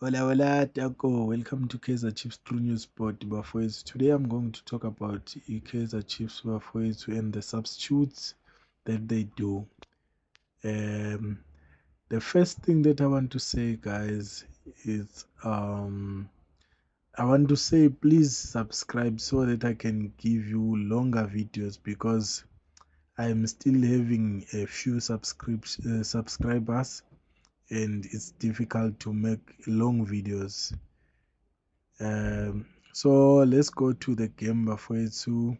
Hola, hola, Taco. Welcome to Kaiser Chiefs True News Sport Bafowethu. Today I'm going to talk about Kaiser Chiefs Bafowethu and the substitutes that they do. Um, the first thing that I want to say, guys, is I want to say please subscribe so that I can give you longer videos because I'm still having a few subscribers and it's difficult to make long videos. So let's go to the game Bafowethu.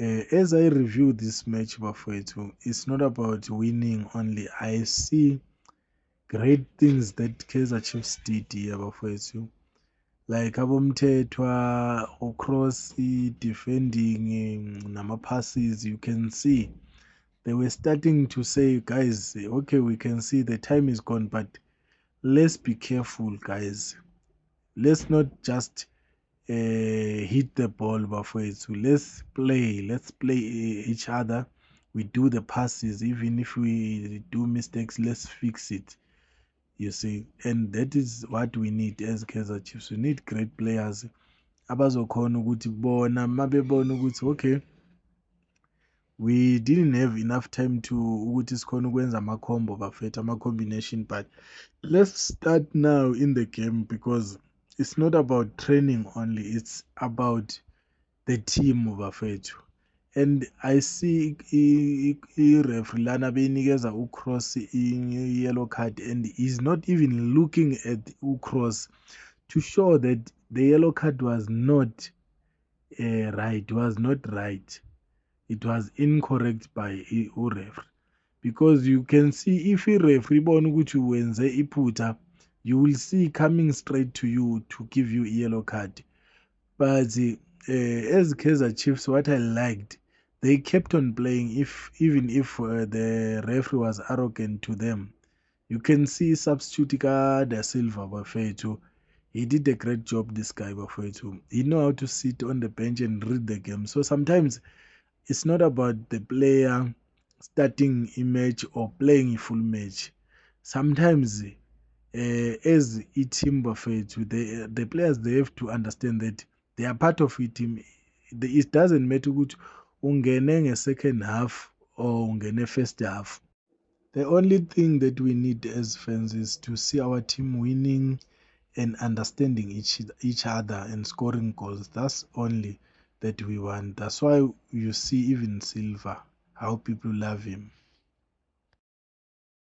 As I review this match Bafowethu, it's not about winning only. I see great things that Kaizer Chiefs did here Bafowethu. Like abomthethwa, across defending nama passes, you can see they were starting to say, guys, okay, we can see the time is gone, but let's be careful, guys. Let's not just hit the ball bafowethu. Let's play each other. We do the passes, even if we do mistakes, let's fix it. You see, and that is what we need as Kaizer Chiefs. We need great players abazokhona ukuthi bona mabebona ukuthi okay, we didn't have enough time to ukuthi sikhona ukwenza ama-combo bafethu ama-combination, but let's start now in the game because it's not about training only, it's about the team bafethu. And I see i-referee lana beyinikeza uCross i-yellow card and he's not even looking at uCross to show that the yellow card was not right. It was incorrect by ureferee because you can see if ireferee ibona ukuthi wenze iphutha, you will see coming straight to you to give you a yellow card. But as Kaizer Chiefs, what I liked, they kept on playing even if the referee was arrogant to them. You can see substitute Da Silva Bafethu. He did a great job, this guy Bafethu. He know how to sit on the bench and read the game. So sometimes it's not about the player starting a match or playing a full match. Sometimes as a team Bafethu, the players they have to understand that they are part of a team. It doesn't matter ukuthi ungene second half or ungene first half. The only thing that we need as fans is to see our team winning and understanding each other and scoring goals. That's only that we want. That's why you see even Silva, how people love him.